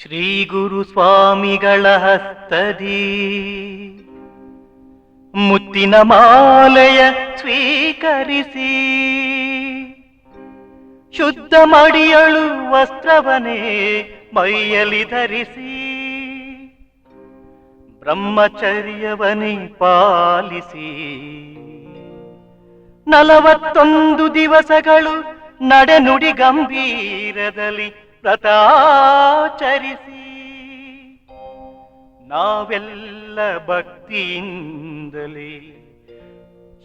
ಶ್ರೀ ಗುರು ಸ್ವಾಮಿಗಳ ಹಸ್ತದಿ ಮುತ್ತಿನ ಮಾಲೆಯ ಸ್ವೀಕರಿಸಿ ಶುದ್ಧ ಮಡಿಯಳು ವಸ್ತ್ರವನೇ ಮೈಯಲ್ಲಿ ಧರಿಸಿ ಬ್ರಹ್ಮಚರ್ಯವನೇ ಪಾಲಿಸಿ 41 ದಿವಸಗಳು ನಡೆನುಡಿ ಗಂಭೀರದಲ್ಲಿ ವ್ರತಾಚರಿಸಿ ನಾವೆಲ್ಲ ಭಕ್ತಿಯಿಂದಲೇ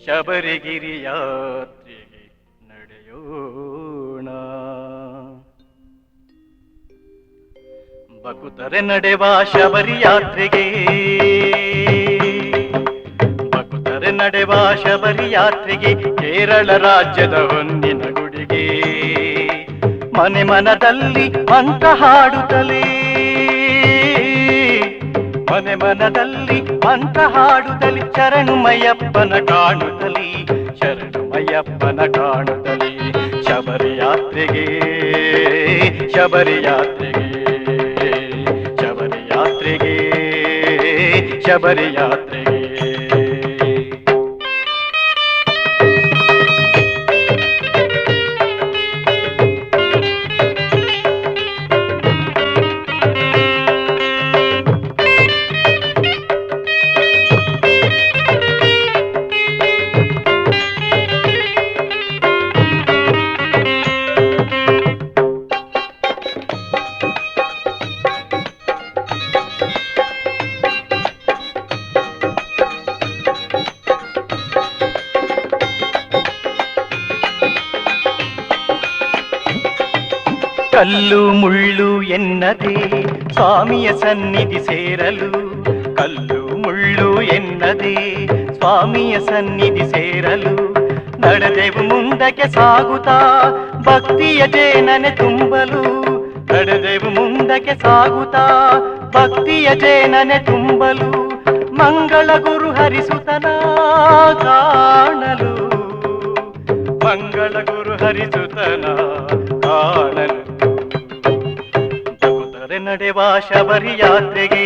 ಶಬರಿಗಿರಿ ಯಾತ್ರೆಗೆ ನಡೆಯೋಣ. ಬಕುತರೆ ನಡೆವ ಶಬರಿ ಯಾತ್ರೆಗೆ, ಬಕುತರೆ ನಡೆವ ಶಬರಿ ಯಾತ್ರೆಗೆ, ಕೇರಳ ರಾಜ್ಯದ ಹೊನ್ನಿನ ಗುಡಿಗೆ ಮನೆ ಮನದಲ್ಲಿ ಮಂತ್ರ ಹಾಡುತ್ತಲೇ, ಮನೆ ಮನದಲ್ಲಿ ಮಂತ್ರ ಹಾಡುತ್ತಲೇ ಶರಣುಮಯ್ಯಪ್ಪನ ಕಾಣುತ್ತಲೇ, ಶರಣುಮಯ್ಯಪ್ಪನ ಕಾಣುತ್ತಲೇ ಶಬರಿ ಯಾತ್ರೆಗೆ, ಶಬರಿ ಯಾತ್ರೆಗೆ, ಶಬರಿ ಯಾತ್ರೆಗೆ, ಶಬರಿ ಯಾತ್ರೆಗೆ. ಕಲ್ಲು ಮುಳ್ಳು ಎನ್ನದೆ ಸ್ವಾಮಿಯ ಸನ್ನಿಧಿ ಸೇರಲು, ಕಲ್ಲು ಮುಳ್ಳು ಎನ್ನದೆ ಸ್ವಾಮಿಯ ಸನ್ನಿಧಿ ಸೇರಲು ನಡೆದೆವು ಮುಂದಕ್ಕೆ ಸಾಗುತ್ತಾ ಭಕ್ತಿಯ ಜೇನನೆ ತುಂಬಲು, ನಡೆದೆವು ಮುಂದಕ್ಕೆ ಸಾಗುತ್ತಾ ಭಕ್ತಿಯ ಜೇನನೆ ತುಂಬಲು ಮಂಗಳ ಗುರು ಹರಿಸುತನ ಕಾಣಲು, ಮಂಗಳ ಗುರು ಹರಿಸುತನ ಕಾಣಲು ಬಕುತರೆ ನಡೆವ ಶಬರಿ ಯಾತ್ರೆಗೆ,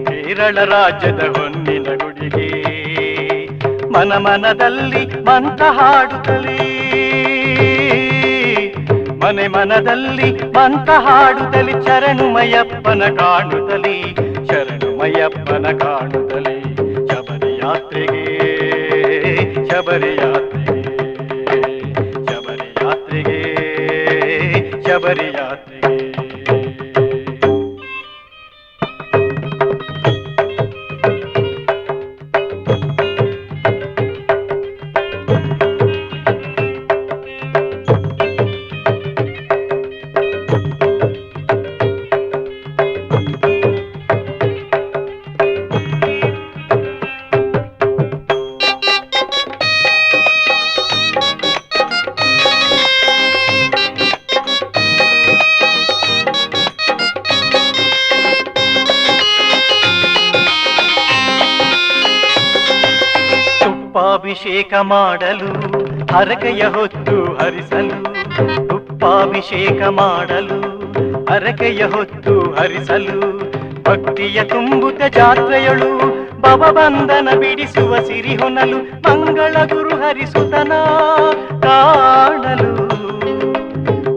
ಕೇರಳ ರಾಜ್ಯದ ಹೊನ್ನಿನ ಗುಡಿಗೆ ಮನ ಮನದಲ್ಲಿ ಮಂತ್ರ ಹಾಡುತ್ತಲೇ, ಮನೆ ಮನದಲ್ಲಿ ಮಂತ್ರ ಹಾಡುತ್ತಲೇ ಶರಣುಮಯ್ಯಪ್ಪನ ಕಾಣುತ್ತಲೇ, ಶರಣುಮಯ್ಯಪ್ಪನ ಕಾಣುತ್ತಲೇ ಶಬರಿ ಯಾತ್ರೆಗೆ, ಶಬರಿ ಯಾತ್ರೆಗೆ, ಶಬರಿ ಯಾತ್ರೆಗೆ, ಶಬರಿ ಯಾತ್ರೆಗೆ. ತುಪ್ಪಾಭಿಷೇಕ ಮಾಡಲು ಹರಕೆಯ ಹೊತ್ತು ಹರಿಸಲು, ತುಪ್ಪಾಭಿಷೇಕ ಮಾಡಲು ಹರಕೆಯ ಹೊತ್ತು ಹರಿಸಲು ಭಕ್ತಿಯ ತುಂಬುತ್ತ ಜಾತ್ರೆಯಳು ಭವಬಂಧನ ಬಿಡಿಸುವ ಸಿರಿ ಹೊನಲು ಮಂಗಳ ಗುರು ಹರಿಸುತನ ಕಾಣಲು,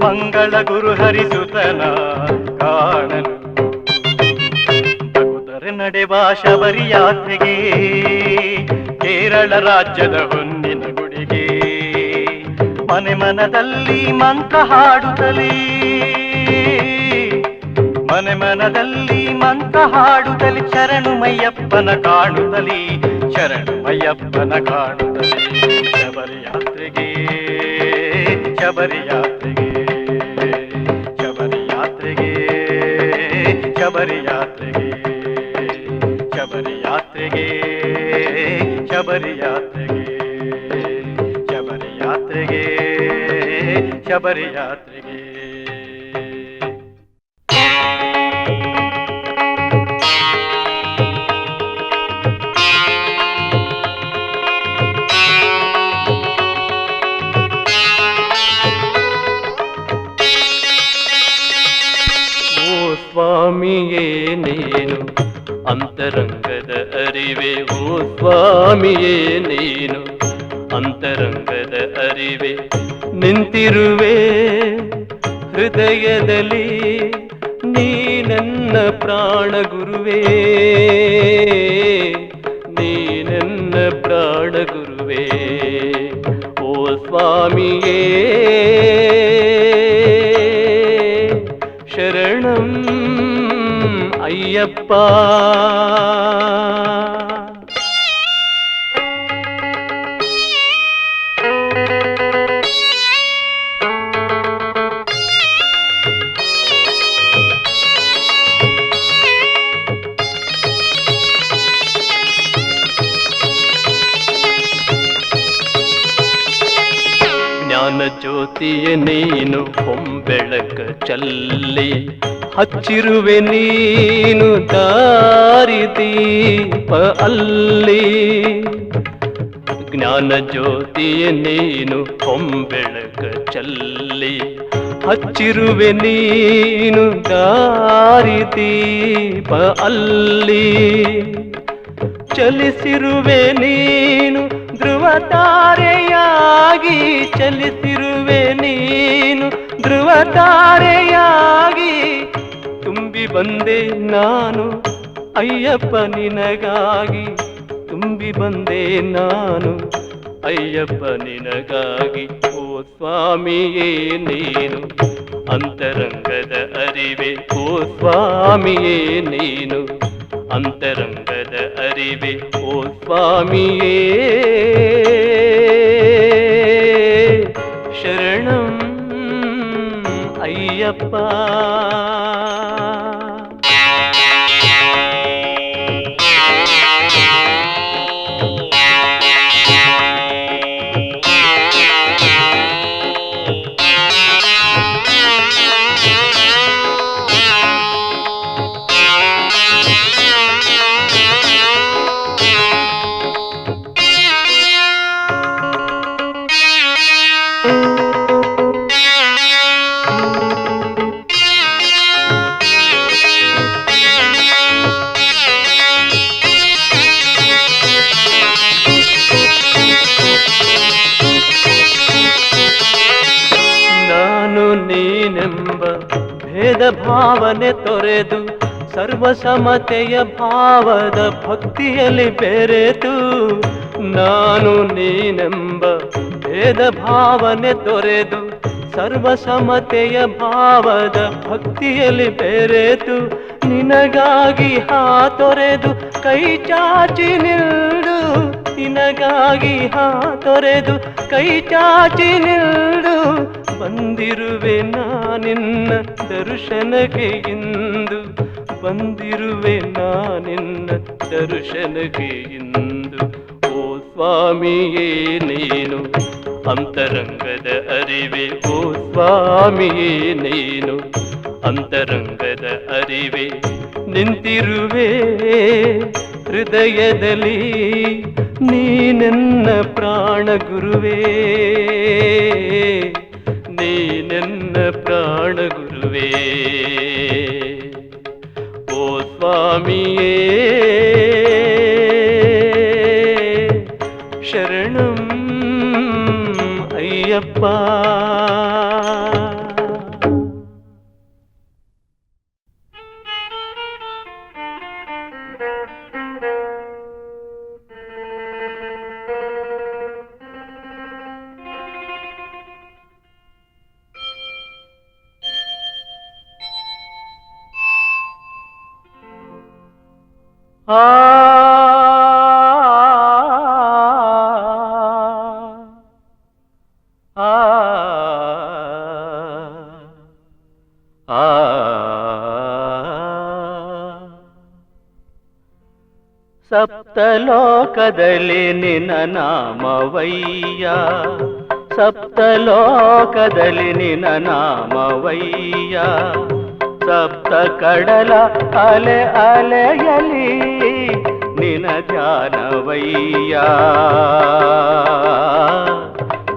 ಮಂಗಳ ಗುರು ಹರಿಸುತನ ಕಾಣಲು ಬಕುತರೆ ನಡೆವ ಶಬರಿ ಯಾತ್ರೆಗೆ, ಕೇರಳ ರಾಜ್ಯದ ಹೊನ್ನಿನ ಗುಡಿಗೆ ಮನೆ ಮನದಲ್ಲಿ ಮಂತ್ರ ಹಾಡುತ್ತಲೇ, ಮನೆ ಮನದಲ್ಲಿ ಮಂತ್ರ ಹಾಡುತ್ತಲೇ ಶರಣುಮಯ್ಯಪ್ಪನ ಕಾಣುತ್ತಲೇ, ಶರಣುಮಯ್ಯಪ್ಪನ ಕಾಣುತ್ತಲೇ ಶಬರಿ ಯಾತ್ರೆಗೆ, ಶಬರಿ ಯಾತ್ರೆಗೆ, ಶಬರಿ ಯಾತ್ರೆಗೆ, ಶಬರಿ ಯಾತ್ರೆಗೆ, ಶಬರಿ ಯಾತ್ರೆಗೆ, ಶಬರಿ ಯಾತ್ರೆಗೆ, ಶಬರಿ ಯಾತ್ರೆಗೆ, ಶಬರಿ ಯಾತ್ರೆಗೆ. ಸ್ವಾಮಿಯೇ ನೀನು ಅಂತರಂಗದ ಅರಿವೆ, ಓ ಸ್ವಾಮಿಯೇ ನೀನು ಅಂತರಂಗದ ಅರಿವೆ. ನಿಂತಿರುವೆ ಹೃದಯದಲ್ಲಿ ನೀ ನನ್ನ ಪ್ರಾಣ ಗುರುವೇ, ನೀ ನನ್ನ ಪ್ರಾಣ ಗುರುವೇ. ಓ ಸ್ವಾಮಿಯೇ ಶರಣಂ ಅಯ್ಯಪ್ಪ. ಜ್ಞಾನ ಜ್ಯೋತಿಯ ನೀನು ಹೊಂಬೆಳಕ ಚಲ್ಲಿ, ಹಚ್ಚಿರುವೆ ನೀನು ದಾರಿ ದೀಪ ಅಲ್ಲಿ. ಜ್ಞಾನ ಜ್ಯೋತಿಯ ನೀನು ಹೊಂಬೆಳಕ ಚಲ್ಲಿ, ಹಚ್ಚಿರುವೆ ನೀನು ದಾರಿ ದೀಪ ಅಲ್ಲಿ. ಚಲಿಸಿರುವೆ ನೀನು ಧ್ರುವ ತಾರೆಯಾಗಿ, ಚಲಿಸಿರುವೆ ನೀನು ಧ್ರುವ ತಾರೆಯಾಗಿ. ತುಂಬಿ ಬಂದೆ ನಾನು ಅಯ್ಯಪ್ಪ ನಿನಗಾಗಿ, ತುಂಬಿ ಬಂದೆ ನಾನು ಅಯ್ಯಪ್ಪ ನಿನಗಾಗಿ. ಓ ಸ್ವಾಮಿಯೇ ನೀನು ಅಂತರಂಗದ ಅರಿವೆ, ಓ ಸ್ವಾಮಿಯೇ ನೀನು ಅಂತರಂಗದ ಅರಿವೆ. ಓ ಸ್ವಾಮಿಯೇ ಶರಣಂ ಅಯ್ಯಪ್ಪ. ಭೇದ ಭಾವನೆ ತೊರೆದು ಸರ್ವಸಮತೆಯ ಭಾವದ ಭಕ್ತಿಯಲ್ಲಿ ಬೆರೆತು, ನಾನು ನೀನೆಂಬ ಭೇದ ಭಾವನೆ ತೊರೆದು ಸರ್ವಸಮತೆಯ ಭಾವದ ಭಕ್ತಿಯಲ್ಲಿ ಬೆರೆತು, ನಿನಗಾಗಿ ಹಾತೊರೆದು ಕೈ ಚಾಚಿ ನಿಲ್ಲು, ನಿನಗಾಗಿ ಹಾತೊರೆದು ಕೈ ಚಾಚಿ ನಿಲ್ಲು. ಬಂದಿರುವೆ ನಾನಿನ್ನ ದರ್ಶನಕ್ಕೆ ಇಂದು, ಬಂದಿರುವೆ ನಾನಿನ್ನ ದರ್ಶನಕ್ಕೆ ಇಂದು. ಓ ಸ್ವಾಮಿಯೇ ನೀನು ಅಂತರಂಗದ ಅರಿವೆ, ಓ ಸ್ವಾಮಿಯೇ ನೀನು ಅಂತರಂಗದ ಅರಿವೆ. ನಿಂತಿರುವೆ ಹೃದಯದಲ್ಲಿ ನೀ ನನ್ನ ಪ್ರಾಣ ಗುರುವೇ, ನೀ ನನ್ನ ಪ್ರಾಣ ಗುರುವೇ. ಓ ಸ್ವಾಮಿಯೇ ಶರಣಂ ಅಯ್ಯಪ್ಪ. ಆ ಆ ಆ ಸಪ್ತಲೋಕದಲ್ಲಿ ನಿನ್ನ ನಾಮವಯ್ಯ, ಸಪ್ತಲೋಕದಲ್ಲಿ ನಿನ್ನ ನಾಮವಯ್ಯ. ಸಪ್ತ ಕಡಲ ಅಲೆ ಅಲೆಯಲಿ ನಿನ ಧ್ಯಾನವಯ್ಯ,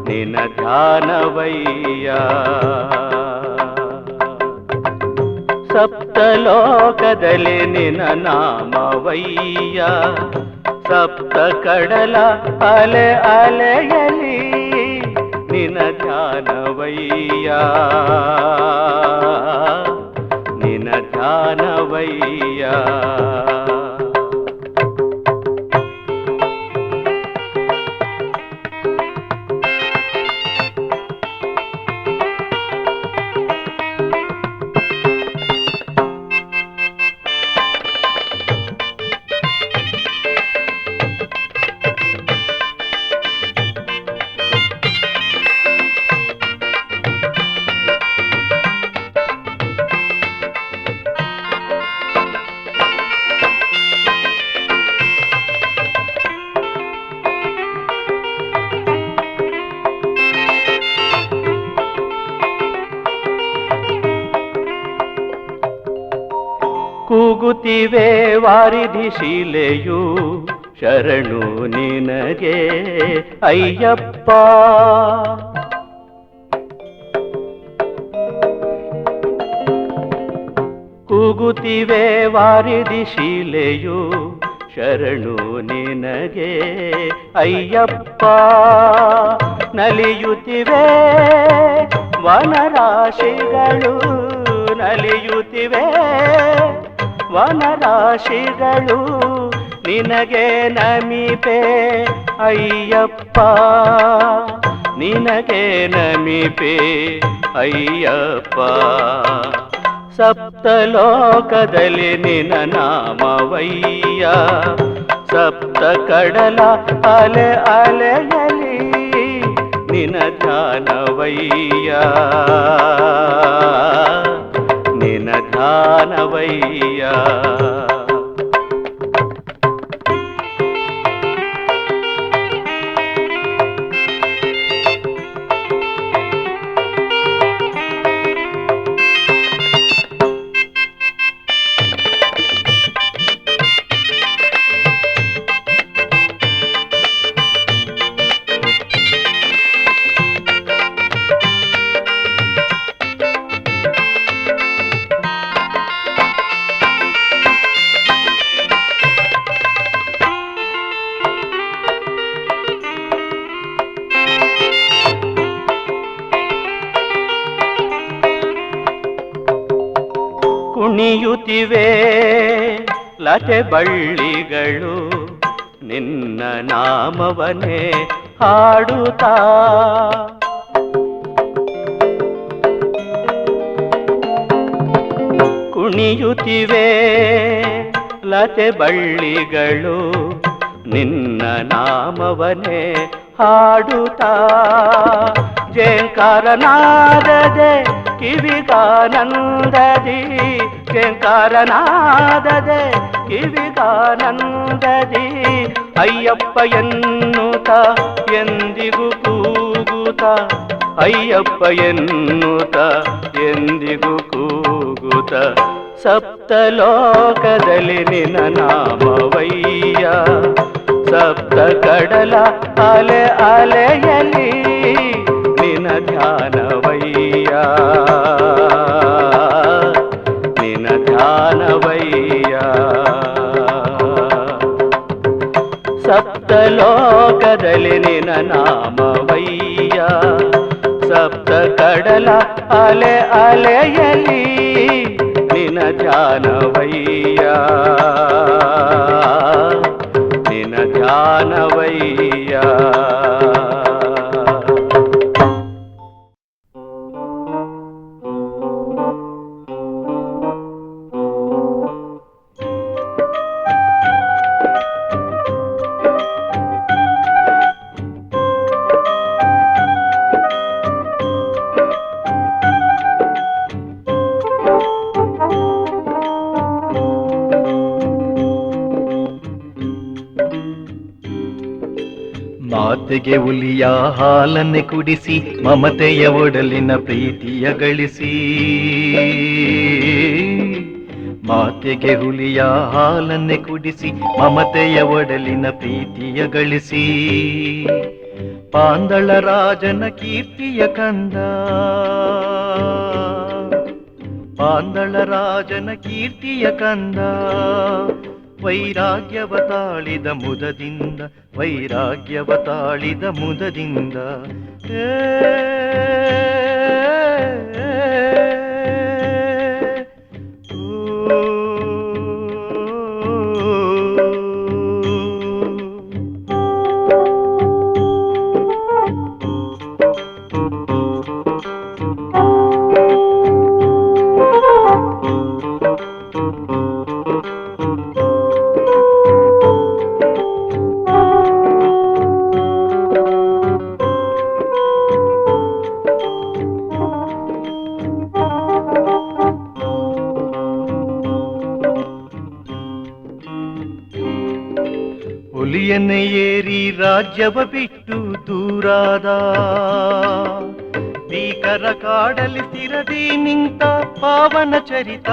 ನಿನ ಧ್ಯಾನವಯ್ಯ. ಸಪ್ತಲೋಕದಲ್ಲಿ ನಿನ ನಾಮವಯ್ಯ, ಸಪ್ತ ಕಡಲ ಅಲೆ ಅಲೆಯಲಿ ನಿನ ಧ್ಯಾನವಯ್ಯ, ನಿನ ಧ್ಯಾನವಯ್ಯ. ಕೂಗುತ್ತಿವೆ ವಾರಿಧಿ ಶಿಲೆಯು ಶರಣು ನಿನಗೆ ಅಯ್ಯಪ್ಪ, ಕೂಗುತ್ತಿವೆ ವಾರಿಧಿ ಶಿಲೆಯು ಶರಣು ನಿನಗೆ ಅಯ್ಯಪ್ಪ, ನಲಿಯುತ್ತಿವೆ ವನರಾಶಿಗಳು, ನಲಿಯುತ್ತಿವೆ ವನರಾಶಿಗಳು ನಿನಗೆ ನಮಿಪೆ ಅಯ್ಯಪ್ಪ, ನಿನಗೆ ನಮಿಪೆ ಅಯ್ಯಪ್ಪ. ಸಪ್ತಲೋಕದಲ್ಲಿ ನಿನ ನಾಮವಯ್ಯ, ಸಪ್ತ ಕಡಲ ಅಲೆ ಅಲೆಯಲಿ ನಿನ ಧ್ಯಾನವಯ್ಯ, ನಿನ ಧ್ಯಾನವಯ್ಯ. ಕುಣಿಯುತ್ತಿವೆ ಲತೆ ಬಳ್ಳಿಗಳು ನಿನ್ನ ನಾಮವನೇ ಹಾಡುತ್ತಾ, ಕುಣಿಯುತ್ತಿವೆ ಲತೆ ಬಳ್ಳಿಗಳು ನಿನ್ನ ನಾಮವನೇ ಹಾಡುತ್ತಾ, ಜೇಂಕಾರನಾದದೆ ಕಿವಿಗಾನಂದದಿ, ಜೇಂಕಾರನಾದದೆ ಕಿವಿಗಾನಂದದಿ, ಅಯ್ಯಪ್ಪ ಎನ್ನುತ್ತ ಎಂದಿಗೂ ಕೂಗುತ್ತ, ಅಯ್ಯಪ್ಪ ಎನ್ನುತ್ತ ಎಂದಿಗೂ ಕೂಗುತ್ತ. ಸಪ್ತಲೋಕದಲ್ಲಿ ನಿನ ನಾಮವಯ್ಯ, ಸಪ್ತ ಕಡಲ ಅಲೆ ಅಲೆಯಲಿ ನಿನ ಧ್ಯಾನವಯ್ಯ, ನಿನ ಧ್ಯಾನವಯ್ಯ. ಸಪ್ತಲೋಕದಲ್ಲಿ ನಿನ ನಾಮವಯ್ಯ, ಸಪ್ತ ಕಡಲ ಅಲೆ ಅಲೆಯಲಿ ನಿನ ಧ್ಯಾನವಯ್ಯ, ನಿನ ಧ್ಯಾನವಯ್ಯ. ಮಾತೆಗೆ ಹುಲಿಯ ಹಾಲನ್ನೇ ಕುಡಿಸಿ ಮಮತೆಯ ಒಡಲಿನ ಪ್ರೀತಿಯ ಗಳಿಸಿ, ಮಾತೆಗೆ ಹುಲಿಯ ಹಾಲನ್ನೇ ಕುಡಿಸಿ ಮಮತೆಯ ಒಡಲಿನ ಪ್ರೀತಿಯ ಗಳಿಸಿ, ಪಾಂದಳ ರಾಜನ ಕೀರ್ತಿಯ ಕಂದ, ಪಾಂದಳ ರಾಜನ ಕೀರ್ತಿಯ ಕಂದ, ವೈರಾಗ್ಯವ ತಾಳಿದ ಮುದದಿಂದ, ವೈರಾಗ್ಯವ ತಾಳಿದ ಮುದದಿಂದ. ಹುಲಿಯನ್ನೇ ಏರಿ ರಾಜ್ಯವ ಬಿಟ್ಟು ದೂರಾದ, ಭೀಕರ ಕಾಡಲಿ ಸ್ಥಿರದಿ ನಿಂತ ಪಾವನ ಚರಿತ.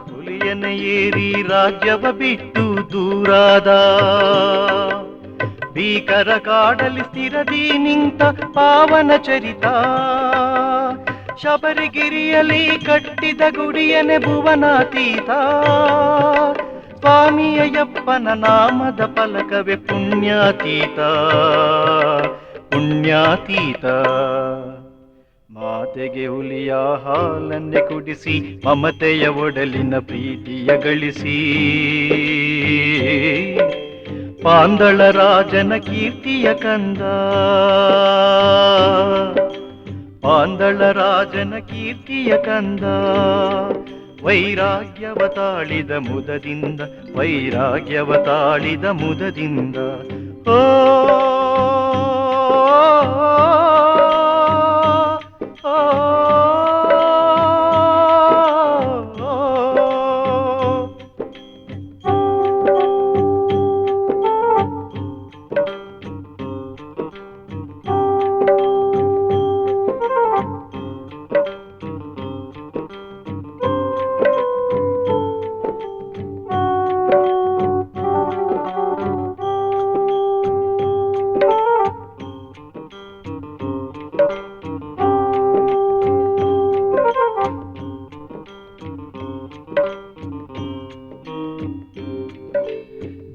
ಹುಲಿಯನ್ನೇ ಏರಿ ರಾಜ್ಯವ ಬಿಟ್ಟು ದೂರಾದ, ಭೀಕರ ಕಾಡಲಿ ಸ್ಥಿರದಿ ನಿಂತ ಪಾವನ ಚರಿತ. ಶಬರಿಗಿರಿಯಲ್ಲಿ ಕಟ್ಟಿದ ಗುಡಿಯನೆ ಭುವನಾತೀತ, ಸ್ವಾಮಿಯಪ್ಪನ ನಾಮದ ಫಲಕವೇ ಪುಣ್ಯಾತೀತ, ಪುಣ್ಯಾತೀತ. ಮಾತೆಗೆ ಹುಲಿಯ ಹಾಲನ್ನೇ ಕುಡಿಸಿ, ಮಮತೆಯ ಒಡಲಿನ ಪ್ರೀತಿಯ ಗಳಿಸಿ, ಪಾಂದಳ ರಾಜನ ಕೀರ್ತಿಯ ಕಂದ, ಪಾಂದಳ ರಾಜನ ಕೀರ್ತಿಯ ಕಂದ. ವೈರಾಗ್ಯವ ತಾಳಿದ ಮುದದಿಂದ, ವೈರಾಗ್ಯವ ತಾಳಿದ ಮುದದಿಂದ. ಓ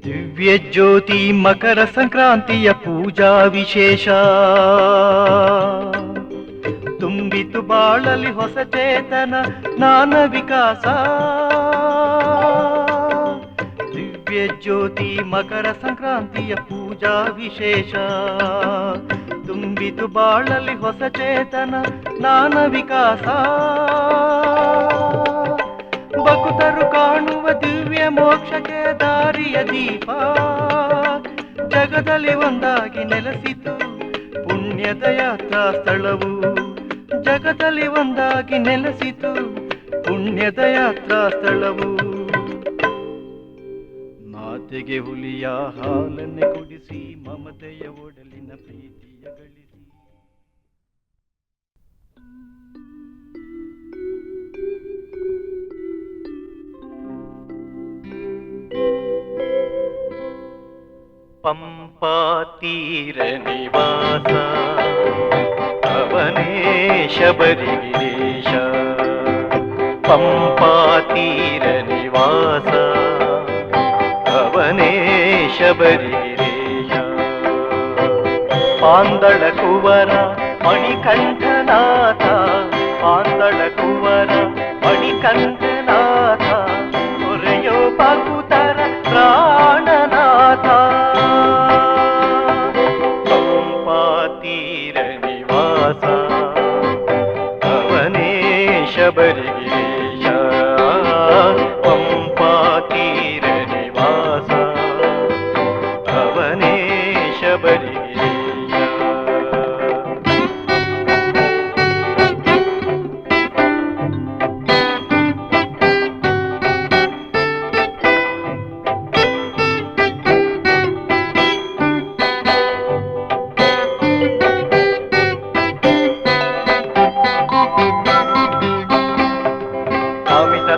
ದಿವ್ಯ ಜ್ಯೋತಿ ಮಕರ ಸಂಕ್ರಾಂತಿಯ ಪೂಜಾ ವಿಶೇಷ, ತುಂಬಿತು ಬಾಳಲಿ ಹೊಸ ಚೇತನ ಜ್ಞಾನ ವಿಕಾಸ. ದಿವ್ಯ ಜ್ಯೋತಿ ಮಕರ ಸಂಕ್ರಾಂತಿಯ ಪೂಜಾ ವಿಶೇಷ, ತುಂಬಿತು ಬಾಳಲಿ ಹೊಸ ಚೇತನ ಜ್ಞಾನ ವಿಕಾಸ. ಭಕ್ತರು ಕಾಣುವ ದಿವ್ಯ ಮೋಕ್ಷಕ್ಕೆ ದಾರಿಯ ದೀಪ, ಜಗದಲ್ಲಿ ಒಂದಾಗಿ ನೆಲೆಸಿತು ಪುಣ್ಯದ ಯಾತ್ರಾ ಸ್ಥಳವು, ಜಗದಲ್ಲಿ ಒಂದಾಗಿ ನೆಲೆಸಿತು ಪುಣ್ಯದ ಯಾತ್ರಾ ಸ್ಥಳವು. ಮಾತೆಗೆ ಹುಲಿಯ ಹಾಲನ್ನೇ ಕುಡಿಸಿ, ಮಮತೆಯ ಒಡಲಿನ ಪ್ರೀತಿಯ ಗಳಿಸಿ. ಪಂಪಾ ತೀರ ನಿವಾಸ, ಅವನೇ ಶಬರಿಗಿರೀಶ. ಪಂಪಾ ತೀರ ನಿವಾಸ, ಅವನೇ ಶಬರಿಗಿರೀಶ. ಪಾಂದಳ ಕುವರ ಮಣಿಕಂಠನಾಥ, ಪಾಂದಳ ಕುವರ ಮಣಿಕಂಠನಾಥ, ಹೊರೆಯೋ ಭಕ್ತರ ಪ್ರಾಣನಾಥ. ಪಂಪಾ ತೀರ ನಿವಾಸ, ಅವನೇ ಶಬರಿಗಿರೀಶ. ಪಂಪಾ ತೀರ ನಿವಾಸ, ಅವನೇ ಶಬರಿಗಿರೀಶ.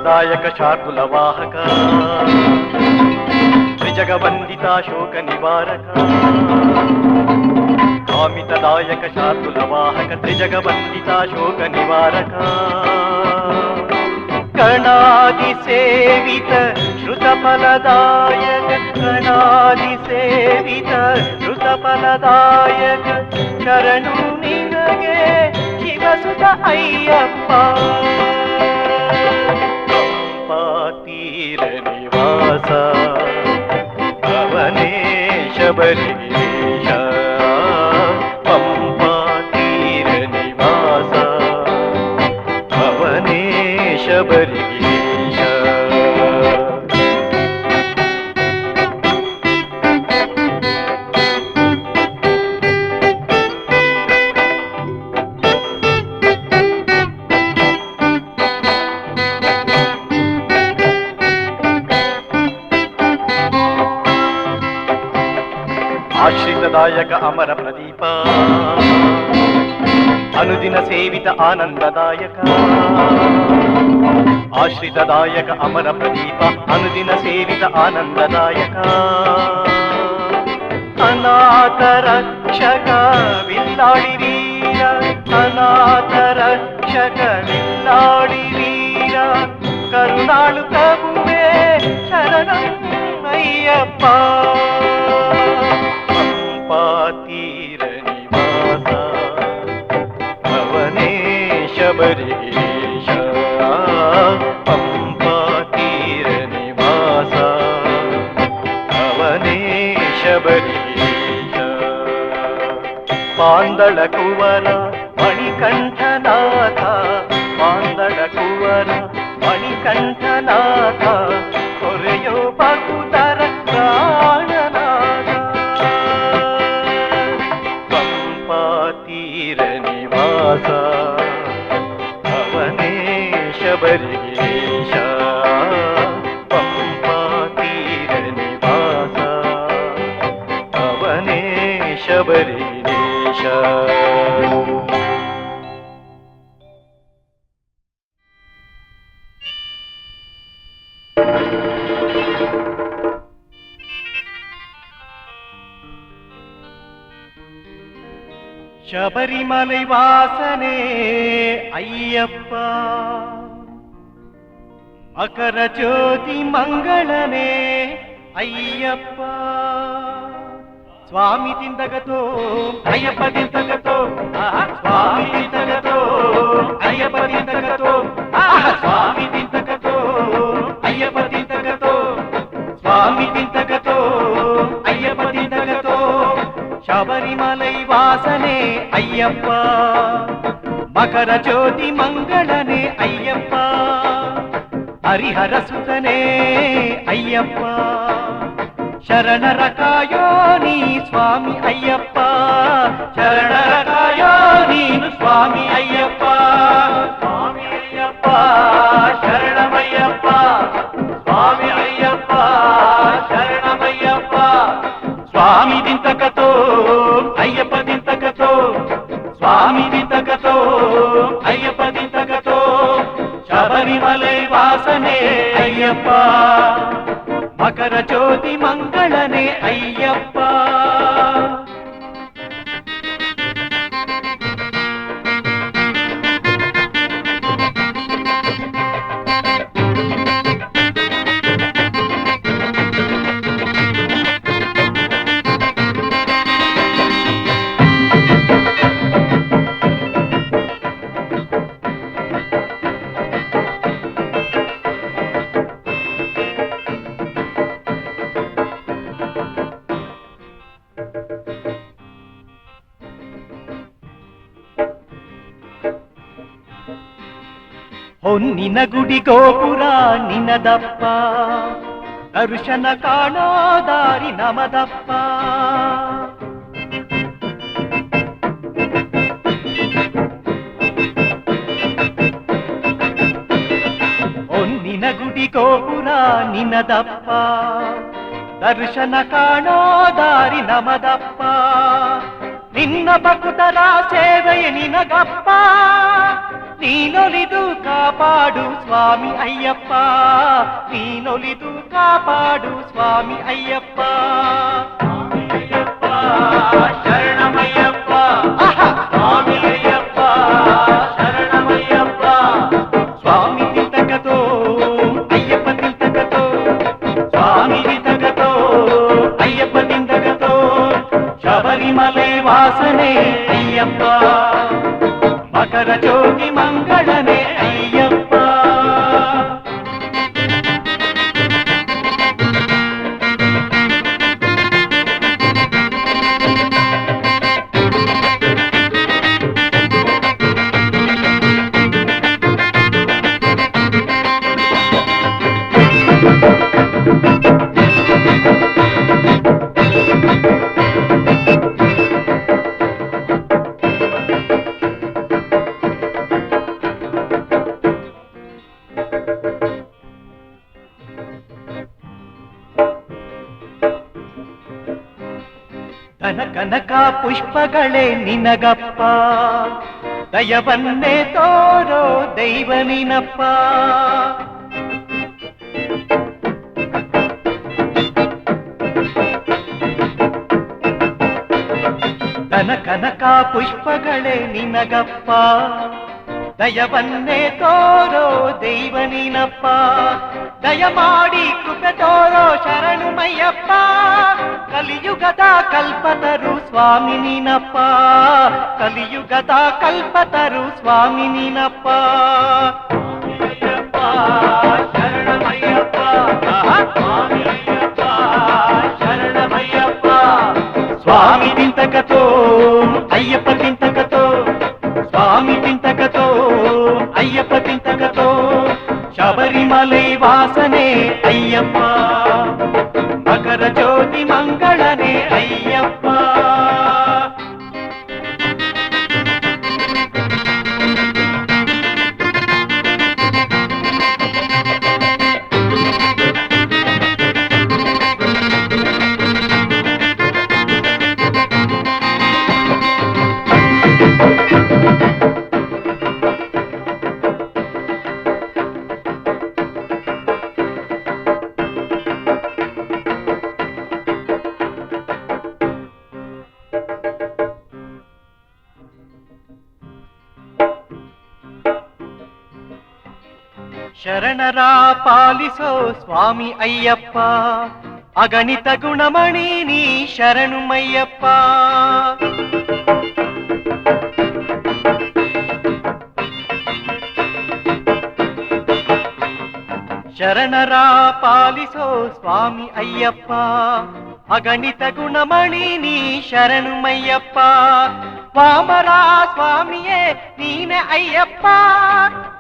ದಾಯಕ ಶಾರ್ದುಲ ವಾಹಕ, ತ್ರಿಜಗವಂದಿತ ಶೋಕ ನಿವಾರಕ. ಕಾಮಿತದಾಯಕ ಶಾರ್ದುಲ ವಾಹಕ, ತ್ರಿಜಗವಂದಿತ ಶೋಕ ನಿವಾರಕ. ಸೇವಿತ ಶ್ರುತ ಫಲದಾಯಕ ಗಣಾದಿ ಸೇವಿತ ಶ್ರುತ ಫಲದಾಯಕ ಶರಣು ನಿನಗೆ ಶಿವಸುತ ಅಯ್ಯಪ್ಪ ತೀರ ನಿವಾಸ ಅವನೇ ಶಬರಿಗಿರೀಶ ಪಂಪಾ ತೀರ ನಿವಾಸ ಅವನೇ ಶಬರಿಗಿರೀಶ ಆಶ್ರಿತದಾಯಕ ಅಮರ ಪ್ರದೀಪ ಅನುದಿನ ಸೇವಿತ ಆನಂದದಾಯಕ ಆಶ್ರಿತದಾಯಕ ಅಮರ ಪ್ರದೀಪ ಅನುದಿನ ಸೇವಿತ ಆನಂದದಾಯಕ ಅನಾಥ ರಕ್ಷಕ ವಿಲ್ಲಾಡಿ ವೀರ ಅನಾಥ ರಕ್ಷಕ ವಿಲ್ಲಾಡಿ ವೀರ ಕರುಣಾಳು ಪ್ರಭುವೇ ಶರಣಂ ಅಯ್ಯಪ್ಪ ತೀರ ನಿವಾಸ ಅವನೇ ಶಬರಿಗಿರೀಶ ಪಂಪಾ ತೀರ ನಿವಾಸ ಅವನೇ ಶಬರಿಗಿರೀಶ ಪಾಂದಳ ಕುವರ ಮಣಿಕಂಠನಾಥ ಪಾಂದಳ ಕುವರ ಮಣಿಕಂಠನಾಥ ಕೊರೆಯೋ ಭಕ್ತರ ಪ್ರಾಣನಾಥ ತೀರ ನಿವಾಸ ಅವನೇ ಶಬರಿಗಿರೀಶ ಪಂಪಾ ತೀರ ನಿವಾಸ ಅವನೇ ಶಬರಿಗಿರೀಶ ಶಬರಿಮಲೈ ವಾಸನೆ ಅಯ್ಯಪ್ಪ ಮಕರ ಜ್ಯೋತಿ ಮಂಗಳನೆ ಅಯ್ಯಪ್ಪ ಸ್ವಾಮಿ ತಿಂದಗತೋ ಅಯ್ಯಪ್ಪ ತಿಂದಗತೋ ಸ್ವಾಮಿ ತಿಂದಗತೋ ಅಯ್ಯಪ್ಪ ತಿಂದಗತೋ ಸ್ವಾಮಿ ತಿಂದಗತೋ ಅಯ್ಯಪ್ಪ ತಿಂದಗತೋ ಸ್ವಾಮಿ ತಿಂದಗತೋ ಅಯ್ಯಪ್ಪ ತಿಂದಗತೋ ಶಬರಿಮಲೈ ವಾಸನೆ ಅಯ್ಯಪ್ಪ ಮಕರ ಜ್ಯೋತಿ ಮಂಗಳನೆ ಅಯ್ಯಪ್ಪ ಹರಿಹರ ಸುತನೇ ಅಯ್ಯಪ್ಪ ಶರಣರ ಕಾಯೋ ನೀ ಸ್ವಾಮಿ ಅಯ್ಯಪ್ಪ ಶರಣರ ಕಾಯೋ ನೀನು ಸ್ವಾಮಿ ಅಯ್ಯಪ್ಪ ಸ್ವಾಮಿ ಅಯ್ಯಪ್ಪ ಶರಣಮಯ್ಯಪ್ಪ ಸ್ವಾಮಿ ಅಯ್ಯಪ್ಪ ಶರಣಮಯ್ಯಪ್ಪ ಸ್ವಾಮಿ ದಿಂತಕತೋ ಅಯ್ಯಪ್ಪ ದಿಂತಕತೋ ಸ್ವಾಮಿ ದಿಂತಕತೋ ಅಯ್ಯಪ್ಪ ದಿಂತಕತೋ ಶಬರಿಮಲೈ ವಾಸನೆ ಅಯ್ಯಪ್ಪ ಮಕರ ಜ್ಯೋತಿ ಮಂಗಳನೆ ಅಯ್ಯಪ್ಪ ಹೊನ್ನಿನ ಗುಡಿ ಗೋಪುರ ನಿನದಪ್ಪ ದರ್ಶನ ಕಾಣೋ ದಾರಿ ನಮದಪ್ಪ ಹೊನ್ನಿನ ಗುಡಿ ಗೋಪುರ ನಿನದಪ್ಪ ದರ್ಶನ ಕಾಣೋ ದಾರಿ ನಮದಪ್ಪ ನಿನ್ನ ಭಕ್ತರ ಸೇವೆಯ ನಿನಗಪ್ಪ ನೀನೊಲಿದು ಕಾಪಾಡು ಸ್ವಾಮಿ ಅಯ್ಯಪ್ಪ ನೀನೊಲಿದು ಕಾಪಾಡು ಸ್ವಾಮಿ ಅಯ್ಯಪ್ಪ ಶರಣಮಯ್ಯಪ್ಪ ಸ್ವಾಮಿ ಅಯ್ಯಪ್ಪ ಶರಣಮಯ್ಯಪ್ಪ ಸ್ವಾಮಿ ತಿಂತಕತೋ ಅಯ್ಯಪ್ಪ ಜ್ಯೋತಿ ಮಂಗಳನೆ ಅಯ್ಯಪ್ಪ. ಕನ ಕನಕ ಪುಷ್ಪಗಳೇ ನಿನಗಪ್ಪ, ದಯವನ್ನೇ ತೋರೋ ದೈವ ನೀನಪ್ಪ. ಕನ ಕನಕ ಪುಷ್ಪಗಳೇ ನಿನಗಪ್ಪ, ದಯವನ್ನೇ ತೋರೋ ದೈವ ನೀನಪ್ಪ. ದಯಮಾಡಿ ಕೃಪೆ ತೋರೋ ಶರಣು ಮಯ್ಯಪ್ಪ, ಕಲಿಯುಗದ ಕಲ್ಪತರು ಸ್ವಾಮಿ ನೀನಪ್ಪ, ಕಲಿಯುಗದ ಕಲ್ಪತರು ಸ್ವಾಮಿ ನೀನಪ್ಪ. ಶರಣಮಯ್ಯಪ್ಪ ಸ್ವಾಮಿಯಪ್ಪ, ಶರಣಮಯ್ಯಪ್ಪ. ಸ್ವಾಮಿ ತಿಂತಕತೋ ಅಯ್ಯಪ್ಪ ತಿಂತಕತೋ, ಸ್ವಾಮಿ ತಿಂತಕತೋ ಅಯ್ಯಪ್ಪ ತಿಂತಕತೋ. ಶಬರಿಮಲೈ ವಾಸನೆ ಅಯ್ಯಪ್ಪ, ಮಕರ ಜ್ಯೋತಿ ಮಂಗಳನೆ ಅಯ್ಯಪ್ಪ. ಶರಣರ ಪಾಲಿಸೋ ಸ್ವಾಮಿ ಅಯ್ಯಪ್ಪ, ಅಗಣಿತ ಗುಣಮಣಿ ನೀ ಶರಣು ಮಯ್ಯಪ್ಪ. ಶರಣರ ಪಾಲಿಸೋ ಸ್ವಾಮಿ ಅಯ್ಯಪ್ಪ, ಅಗಣಿತ ಗುಣಮಣಿ ನೀ ಶರಣು ಮಯ್ಯಪ್ಪ. ವಾಮರ ಸ್ವಾಮಿಯೇ ನೀನೆ ಅಯ್ಯಪ್ಪ,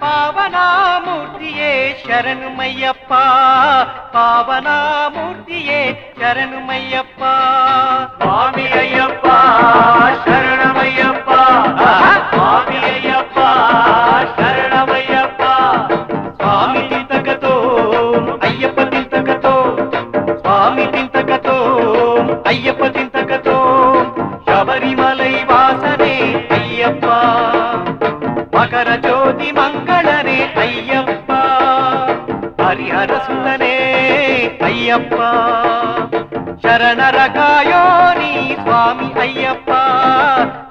ಪಾವನ ಮೂರ್ತಿಯೇ ಶರಣು ಮಯ್ಯಪ್ಪ, ಪಾವನ ಮೂರ್ತಿಯೇ ಶರಣು ಮಯ್ಯಪ್ಪ. ಸ್ವಾಮಿ ಅಯ್ಯಪ್ಪ ಶರಣಮಯ್ಯಪ್ಪ, ಸ್ವಾಮಿ ಅಯ್ಯಪ್ಪ ಶರಣಮಯ್ಯಪ್ಪ. ಸ್ವಾಮಿ ತಿಂತಕತೋ ಅಯ್ಯಪ್ಪ ತಿಂತಕತೋ, ಸ್ವಾಮಿ ತಿಂತಕತೋ ಅಯ್ಯಪ್ಪ ತಿಂತಕತೋ. ಶಬರಿಮಲೈ ವಾಸನೆ ಅಯ್ಯಪ್ಪ, ಮಕರ ಜ್ಯೋತಿ ಮಂಗಳನೆ ಅಯ್ಯಪ್ಪ. ಹರಿಹರ ಸುತನೇ ಅಯ್ಯಪ್ಪ, ಶರಣರ ಕಾಯೋ ನೀ ಸ್ವಾಮಿ ಅಯ್ಯಪ್ಪ,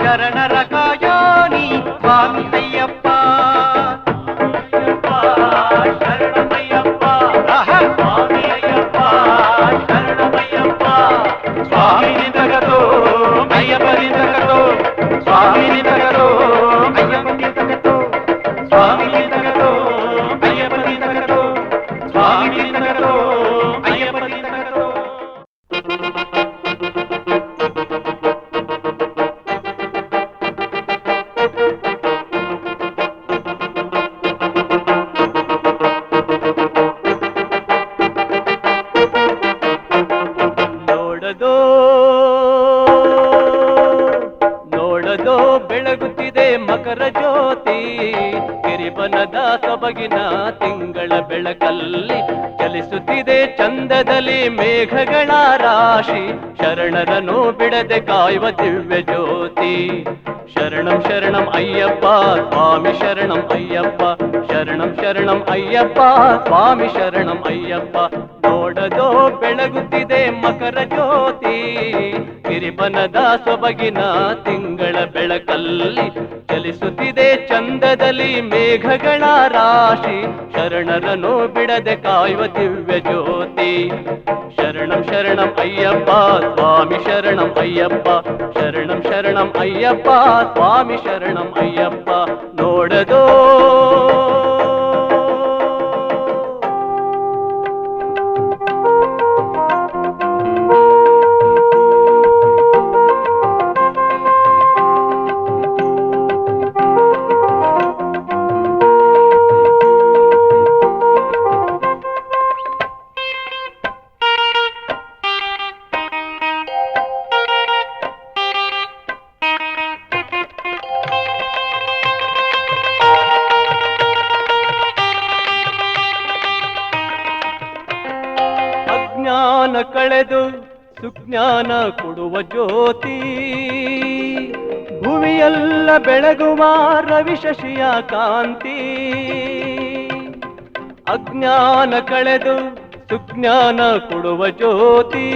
ಶರಣರ ಕಾಯೋ ನೀ ಸ್ವಾಮಿ ಅಯ್ಯಪ್ಪ. ಶರಣಮಯ್ಯಪ್ಪ ಸ್ವಾಮಿ ಅಯ್ಯಪ್ಪ, ಶರಣಮಯ್ಯಪ್ಪ. ಸ್ವಾಮಿ ನಿಂತಕತೋ ಅಯ್ಯಪ್ಪ ನಿಂತಕತೋ, ಸ್ವಾಮಿ ನಿಂತಕತೋ ಅಯ್ಯಪ್ಪ ನಿಂತಕತೋ, ಸ್ವಾಮಿ ನಿಂತಕತೋ ಅಯ್ಯಪ್ಪ ನಿಂತಕತೋ, ಸ್ವಾಮಿ ನಿಂತಕತೋ ಅಯ್ಯಪ್ಪ ನಿಂತಕತೋ. ನೋಡದೋ ಬೆಳಗುತ್ತಿದೆ ಮಕರ ಜ್ಯೋತಿ, ಗಿರಿಬನದ ಸೊಬಗಿನ ತಿಂಗಳ ಬೆಳಕಲ್ಲಿ ಚಲಿಸುತ್ತಿದೆ ಚಂದದಲ್ಲಿ ಮೇಘಗಳ ರಾಶಿ. ಶರಣರನ್ನು ಬಿಡದೆ ಕಾಯುವ ದಿವ್ಯ ಜ್ಯೋತಿ. ಶರಣಂ ಶರಣಂ ಅಯ್ಯಪ್ಪ ಸ್ವಾಮಿ ಶರಣಂ ಅಯ್ಯಪ್ಪ, ಶರಣಂ ಶರಣಂ ಅಯ್ಯಪ್ಪ ಸ್ವಾಮಿ ಶರಣಂ ಅಯ್ಯಪ್ಪ. ನೋಡದೋ ಬೆಳಗುತ್ತಿದೆ ಮಕರ ಜ್ಯೋತಿ, ಗಿರಿಬನದ ಸೊಬಗಿನ ತಿಂಗಳ ಬೆಳಕಲ್ಲಿ ಚಲಿಸುತ್ತಿದೆ ಚಂದದಲ್ಲಿ ಮೇಘಗಳ ರಾಶಿ. ಶರಣರನ್ನು ಬಿಡದೆ ಕಾಯುವ ದಿವ್ಯ ಜ್ಯೋತಿ. ಶರಣಂ ಶರಣಂ ಅಯ್ಯಪ್ಪ ಸ್ವಾಮಿ ಶರಣಂ ಅಯ್ಯಪ್ಪ, ಶರಣಂ ಶರಣಂ ಅಯ್ಯಪ್ಪ ಸ್ವಾಮಿ ಶರಣಂ ಅಯ್ಯಪ್ಪ ನೋಡದೋ ಅಜ್ಞಾನ ಕಳೆದು ಸುಜ್ಞಾನ ಕೊಡುವ ಜ್ಯೋತಿ ಭುವಿಯೆಲ್ಲ ಬೆಳಗುವ ರವಿಶಶಿಯ ಕಾಂತಿ ಅಜ್ಞಾನ ಕಳೆದು ಸುಜ್ಞಾನ ಕೊಡುವ ಜ್ಯೋತಿ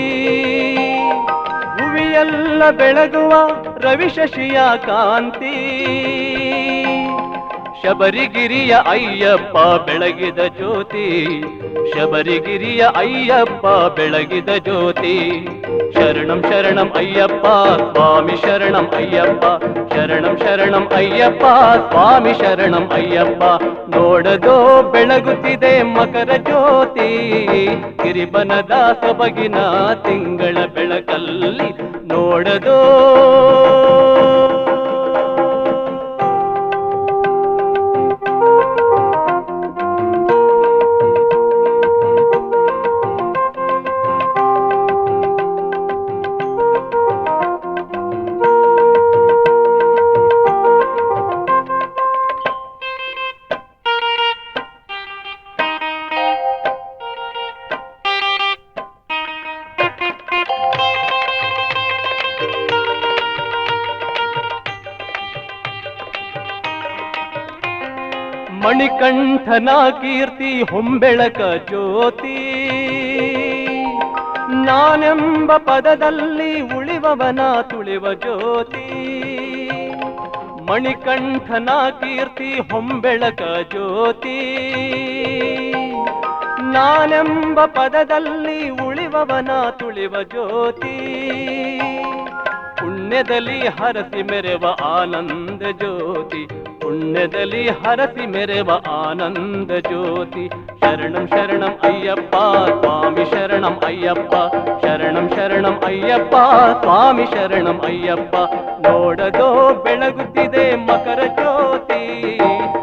ಭುವಿಯೆಲ್ಲ ಬೆಳಗುವ ರವಿಶಶಿಯ ಕಾಂತಿ ಶಬರಿಗಿರಿಯ ಅಯ್ಯಪ್ಪ ಬೆಳಗಿದ ಜ್ಯೋತಿ ಶಬರಿಗಿರಿಯ ಅಯ್ಯಪ್ಪ ಬೆಳಗಿದ ಜ್ಯೋತಿ ಶರಣಂ ಶರಣಂ ಅಯ್ಯಪ್ಪ ಸ್ವಾಮಿ ಶರಣಂ ಅಯ್ಯಪ್ಪ ಶರಣಂ ಶರಣಂ ಅಯ್ಯಪ್ಪ ಸ್ವಾಮಿ ಶರಣಂ ಅಯ್ಯಪ್ಪ ನೋಡದೋ ಬೆಳಗುತ್ತಿದೆ ಮಕರ ಜ್ಯೋತಿ ಗಿರಿಬನದ ಸೊಬಗಿನ ತಿಂಗಳ ಬೆಳಕಲ್ಲಿ ನೋಡದೋ ಮಣಿಕಂಠನ ಕೀರ್ತಿ ಹೊಂಬೆಳಕ ಜ್ಯೋತಿ ನಾನೆಂಬ ಪದದಲ್ಲಿ ಉಳಿವವನ ತುಳಿವ ಜ್ಯೋತಿ ಮಣಿಕಂಠನ ಕೀರ್ತಿ ಹೊಂಬೆಳಕ ಜ್ಯೋತಿ ನಾನೆಂಬ ಪದದಲ್ಲಿ ಉಳಿವವನ ತುಳಿವ ಜ್ಯೋತಿ ಪುಣ್ಯದಲ್ಲಿ ಹರಸಿ ಮೆರೆವ ಆನಂದ ಜ್ಯೋತಿ ಪುಣ್ಯದಲ್ಲಿ ಹರಸಿ ಮೆರೆವ ಆನಂದ ಜ್ಯೋತಿ ಶರಣಂ ಶರಣಂ ಅಯ್ಯಪ್ಪ ಸ್ವಾಮಿ ಶರಣಂ ಅಯ್ಯಪ್ಪ ಶರಣಂ ಶರಣಂ ಅಯ್ಯಪ್ಪ ಸ್ವಾಮಿ ಶರಣಂ ಅಯ್ಯಪ್ಪ ನೋಡದೋ ಬೆಳಗುತ್ತಿದೆ ಮಕರ ಜ್ಯೋತಿ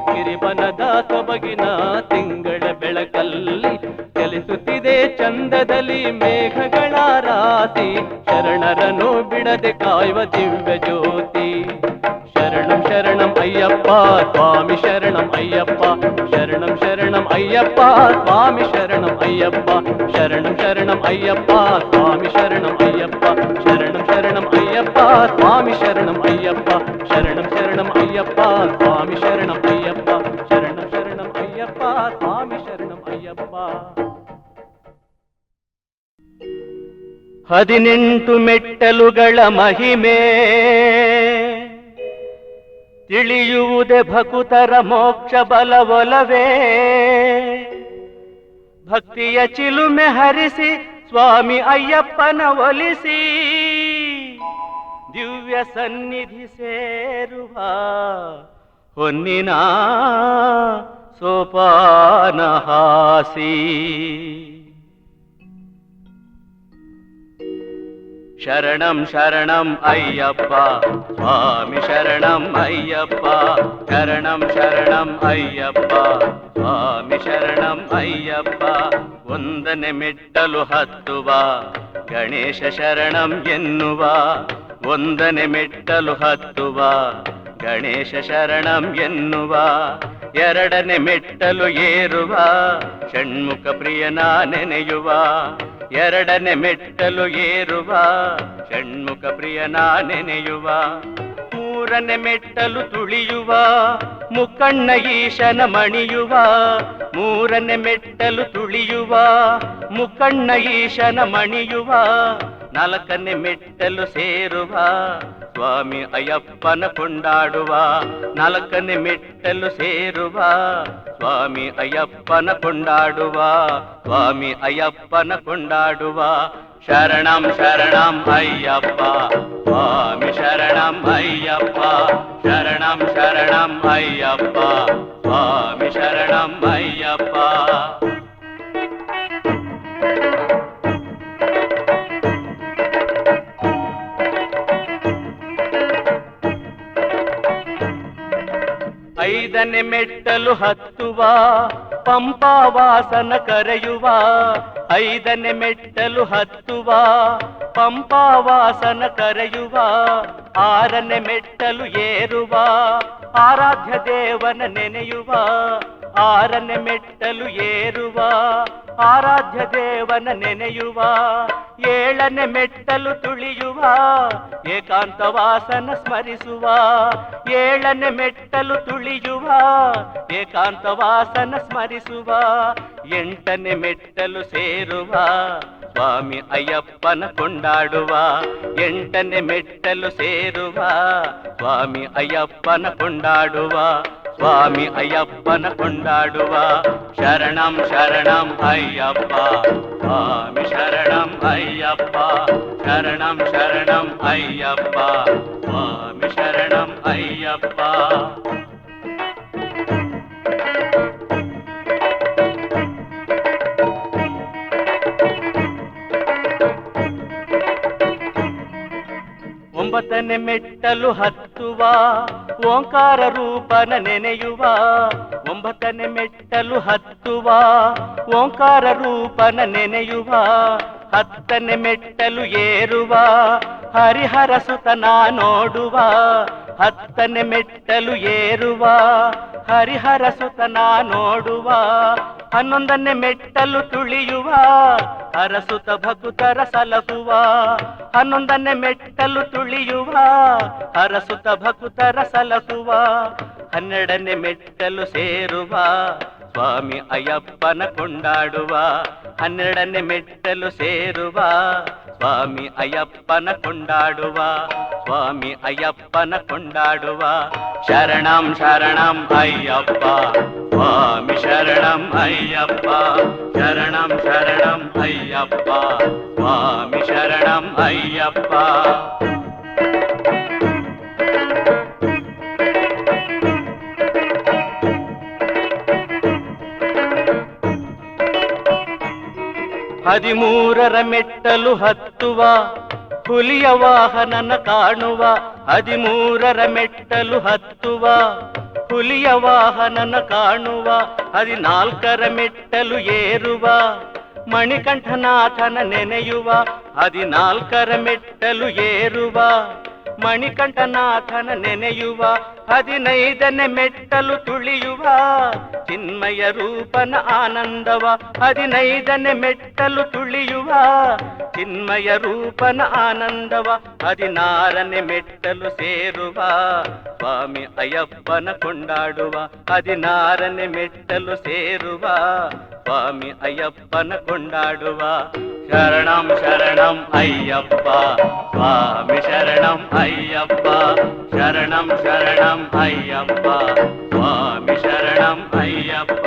ಗಿರಿಬನದ ಸೊಬಗಿನ ತಿಂಗಳ ಬೆಳಕಲ್ಲಿ ಚಲಿಸುತ್ತಿದೆ ಚಂದದಲ್ಲಿ ಮೇಘಗಳ ರಾಶಿ ಶರಣರನ್ನು ಬಿಡದೆ ಕಾಯುವ ದಿವ್ಯ ಜ್ಯೋತಿ ಶರಣಂ ಶರಣಂ ಅಯ್ಯಪ್ಪ ಸ್ವಾಮಿ ಶರಣಂ ಅಯ್ಯಪ್ಪ ಶರಣಂ ಶರಣಂ ಅಯ್ಯಪ್ಪ ಸ್ವಾಮಿ ಶರಣಂ ಅಯ್ಯಪ್ಪ ಶರಣಂ ಶರಣಂ ಅಯ್ಯಪ್ಪ ಸ್ವಾಮಿ ಶರಣಂ ಅಯ್ಯಪ್ಪ ಶರಣಂ ಶರಣಂ ಅಯ್ಯಪ್ಪ ಸ್ವಾಮಿ ಶರಣಂ ಅಯ್ಯಪ್ಪ ಶರಣಂ ಶರಣಂ ಅಯ್ಯಪ್ಪ ಸ್ವಾಮಿ ಶರಣಂ ಅಯ್ಯಪ್ಪ ಶರಣಂ ಶರಣಂ ಅಯ್ಯಪ್ಪ ಸ್ವಾಮಿ ಶರಣಂ ಅಯ್ಯಪ್ಪ 18 ಮೆಟ್ಟಲುಗಳ ಮಹಿಮೆ ತಿಳಿಯುವುದೇ ಭಕುತರ ಮೋಕ್ಷ ಬಲವೊಲವೇ ಭಕ್ತಿಯ ಚಿಲುಮೆ ಹರಿಸಿ ಸ್ವಾಮಿ ಅಯ್ಯಪ್ಪನ ಒಲಿಸಿ ದಿವ್ಯ ಸನ್ನಿಧಿ ಸೇರುವ ಹೊನ್ನಿನ ಸೋಪಾನ ಹಾಸಿ ಶರಣಂ ಶರಣಂ ಅಯ್ಯಪ್ಪ ಸ್ವಾಮಿ ಶರಣಂ ಅಯ್ಯಪ್ಪ ಶರಣಂ ಶರಣಂ ಅಯ್ಯಪ್ಪ ಸ್ವಾಮಿ ಶರಣಂ ಅಯ್ಯಪ್ಪ ಒಂದನೆ ಮೆಟ್ಟಲು ಹತ್ತುವ ಗಣೇಶ ಶರಣಂ ಎನ್ನುವ ಒಂದನೆ ಮೆಟ್ಟಲು ಹತ್ತುವ ಗಣೇಶ ಶರಣಂ ಎನ್ನುವ ಎರಡನೆ ಮೆಟ್ಟಲು ಏರುವ ಷಣ್ಮುಖ ಪ್ರಿಯನ ನೆನೆಯುವ ಎರಡನೆ ಮೆಟ್ಟಲು ಏರುವ ಷಣ್ಮುಖ ಪ್ರಿಯನ ನೆನೆಯುವ ಮೂರನೆ ಮೆಟ್ಟಲು ತುಳಿಯುವ ಮುಕ್ಕಣ್ಣ ಈಶನ ಮಣಿಯುವ ಮೂರನೆ ಮೆಟ್ಟಲು ತುಳಿಯುವ ಮುಕ್ಕಣ್ಣ ಈಶನ ಮಣಿಯುವ ನಾಲ್ಕನೆ ಮೆಟ್ಟಲು ಸೇರುವ ಸ್ವಾಮಿ ಅಯ್ಯಪ್ಪನ ಕೊಂಡಾಡುವ ನಾಲ್ಕನೆ ಮೆಟ್ಟಲು ಸೇರುವ ಸ್ವಾಮಿ ಅಯ್ಯಪ್ಪನ ಕೊಂಡಾಡುವ ಸ್ವಾಮಿ ಅಯ್ಯಪ್ಪನ ಕೊಂಡಾಡುವ శరణం శరణం అయ్యప్ప స్వామి శరణం అయ్యప్ప శరణం శరణం అయ్యప్ప స్వామి శరణం అయ్యప్ప. ಐದನೆ ಮೆಟ್ಟಲು ಹತ್ತುವ ಪಂಪಾ ವಾಸನ ಕರೆಯುವ ಐದನೆ ಮೆಟ್ಟಲು ಹತ್ತುವ ಪಂಪಾ ವಾಸನ ಕರೆಯುವ ಆರನೆ ಮೆಟ್ಟಲು ಏರುವ ಆರಾಧ್ಯ ದೇವನ ನೆನೆಯುವ ಆರನೆ ಮೆಟ್ಟಲು ಏರುವ ಆರಾಧ್ಯ ದೇವನ ನೆನೆಯುವ ಏಳನೆ ಮೆಟ್ಟಲು ತುಳಿಯುವ ಏಕಾಂತ ವಾಸನ ಸ್ಮರಿಸುವ ಏಳನೆ ಮೆಟ್ಟಲು ತುಳಿಯುವ ಏಕಾಂತ ವಾಸನ ಸ್ಮರಿಸುವ ಎಂಟನೆ ಮೆಟ್ಟಲು ಸೇರುವ ಸ್ವಾಮಿ ಅಯ್ಯಪ್ಪನ ಕೊಂಡಾಡುವ ಎಂಟನೆ ಮೆಟ್ಟಲು ಸೇರುವ ಸ್ವಾಮಿ ಅಯ್ಯಪ್ಪನ ಕೊಂಡಾಡುವ ಸ್ವಾಮಿ ಅಯ್ಯಪ್ಪನ ಕೊಂಡಾಡುವ ಶರಣಂ ಶರಣಂ ಅಯ್ಯಪ್ಪ ಸ್ವಾಮಿ ಶರಣಂ ಅಯ್ಯಪ್ಪ ಶರಣಂ ಶರಣಂ ಅಯ್ಯಪ್ಪ ಸ್ವಾಮಿ ಶರಣಂ ಅಯ್ಯಪ್ಪ. ಒಂಬತ್ತನೆ ಮೆಟ್ಟಲು ಹತ್ತುವ ಓಂಕಾರ ರೂಪನ ನೆನೆಯುವ ಒಂಬತ್ತನೆ ಮೆಟ್ಟಲು ಹತ್ತುವ ಓಂಕಾರ ರೂಪನ ನೆನೆಯುವ ಹತ್ತನೆ ಮೆಟ್ಟಲು ಏರುವ ಹರಿಹರ ಸುತನ ನೋಡುವ ಹತ್ತನೆ ಮೆಟ್ಟಲು ಏರುವ ಹರಿಹರ ಸುತನ ನೋಡುವ ಹನ್ನೊಂದನೆ ಮೆಟ್ಟಲು ತುಳಿಯುವ ಹರಸುತ ಭಕ್ತರ ಸಲಹುವ ಹನ್ನೊಂದನೆ ಮೆಟ್ಟಲು ತುಳಿಯುವ ಹರಸುತ ಭಕ್ತರ ಸಲಹುವ ಹನ್ನೆರಡನೆ ಮೆಟ್ಟಲು ಸೇರುವ ಸ್ವಾಮಿ ಅಯ್ಯಪ್ಪನ ಕೊಂಡಾಡುವ ಹನ್ನೆರಡನೆ ಮೆಟ್ಟಲು ಸೇರುವ ಸ್ವಾಮಿ ಅಯ್ಯಪ್ಪನ ಕೊಂಡಾಡುವ ಸ್ವಾಮಿ ಅಯ್ಯಪ್ಪನ ಕೊಂಡಾಡುವ ಶರಣಂ ಶರಣಂ ಅಯ್ಯಪ್ಪ ಸ್ವಾಮಿ ಶರಣಂ ಅಯ್ಯಪ್ಪ ಶರಣಂ ಶರಣಂ ಅಯ್ಯಪ್ಪ ಸ್ವಾಮಿ ಶರಣಂ ಅಯ್ಯಪ್ಪ. ಹದಿಮೂರರ ಮೆಟ್ಟಲು ಹತ್ತುವ ಹುಲಿಯ ವಾಹನನ ಕಾಣುವ ಹದಿಮೂರರ ಮೆಟ್ಟಲು ಹತ್ತುವ ಹುಲಿಯ ವಾಹನನ ಕಾಣುವ ಹದಿನಾಲ್ಕರ ಮೆಟ್ಟಲು ಏರುವ ಮಣಿಕಂಠನಾಥನ ನೆನೆಯುವ ಹದಿನಾಲ್ಕರ ಮೆಟ್ಟಲು ಏರುವ ಮಣಿಕಂಠನಾಥನ ನೆನೆಯುವ ಹದಿನೈದನೆ ಮೆಟ್ಟಲು ತುಳಿಯುವ ಚಿನ್ಮಯ ರೂಪನ ಆನಂದವ ಹದಿನೈದನೆ ಮೆಟ್ಟಲು ತುಳಿಯುವ ಚಿನ್ಮಯ ರೂಪನ ಆನಂದವ ಹದಿನಾರನೆ ಮೆಟ್ಟಲು ಸೇರುವ ಸ್ವಾಮಿ ಅಯ್ಯಪ್ಪನ ಕೊಂಡಾಡುವ ಹದಿನಾರನೆ ಮೆಟ್ಟಲು ಸೇರುವ ಸ್ವಾಮಿ ಅಯ್ಯಪ್ಪನ ಕೊಂಡಾಡುವ ಶರಣಂ ಶರಣಂ ಅಯ್ಯಪ್ಪ ಸ್ವಾಮಿ ಶರಣಂ ಅಯ್ಯಪ್ಪ ಶರಣಂ ಶರಣಂ ಅಯ್ಯಪ್ಪ ಸ್ವಾಮಿ ಶರಣಂ ಅಯ್ಯಪ್ಪ.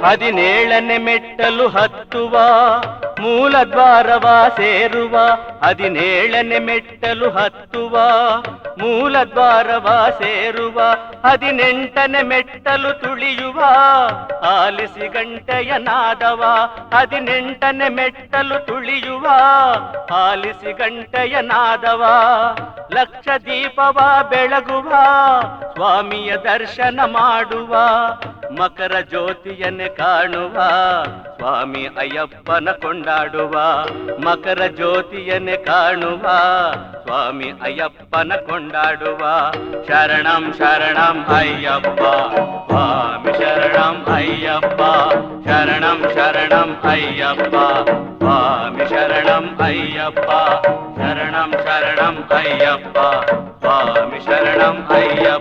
ಹದಿನೇಳನೆ ಮೆಟ್ಟಲು ಹತ್ತುವ ಮೂಲ ದ್ವಾರವ ಸೇರುವ ಹದಿನೇಳನೆ ಮೆಟ್ಟಲು ಹತ್ತುವ ಮೂಲ ದ್ವಾರವ ಸೇರುವ ಹದಿನೆಂಟನೆ ಮೆಟ್ಟಲು ತುಳಿಯುವ ಆಲಿಸಿ ಗಂಟೆಯ ನಾದವ ಹದಿನೆಂಟನೆ ಮೆಟ್ಟಲು ತುಳಿಯುವ ಆಲಿಸಿ ಗಂಟೆಯ ನಾದವ ಲಕ್ಷ ದೀಪವ ಬೆಳಗುವ ಸ್ವಾಮಿಯ ದರ್ಶನ ಮಾಡುವ ಮಕರ ಜ್ಯೋತಿಯನ್ನೇ ಕಾಣುವ ಸ್ವಾಮಿ ಅಯ್ಯಪ್ಪನ ಕೊಂಡಾಡುವ ಮಕರ ಜ್ಯೋತಿಯನ್ನೇ ಕಾಣುವ ಸ್ವಾಮಿ ಅಯ್ಯಪ್ಪನ ಕೊಂಡಾಡುವ ಶರಣಂ ಶರಣಂ ಅಯ್ಯಪ್ಪ ಸ್ವಾಮಿ ಶರಣಂ ಅಯ್ಯಪ್ಪ ಶರಣಂ ಶರಣಂ ಅಯ್ಯಪ್ಪ ಸ್ವಾಮಿ ಶರಣಂ ಅಯ್ಯಪ್ಪ ಶರಣಂ ಶರಣಂ ಅಯ್ಯಪ್ಪ ಸ್ವಾಮಿ ಶರಣಂ ಅಯ್ಯಪ್ಪ.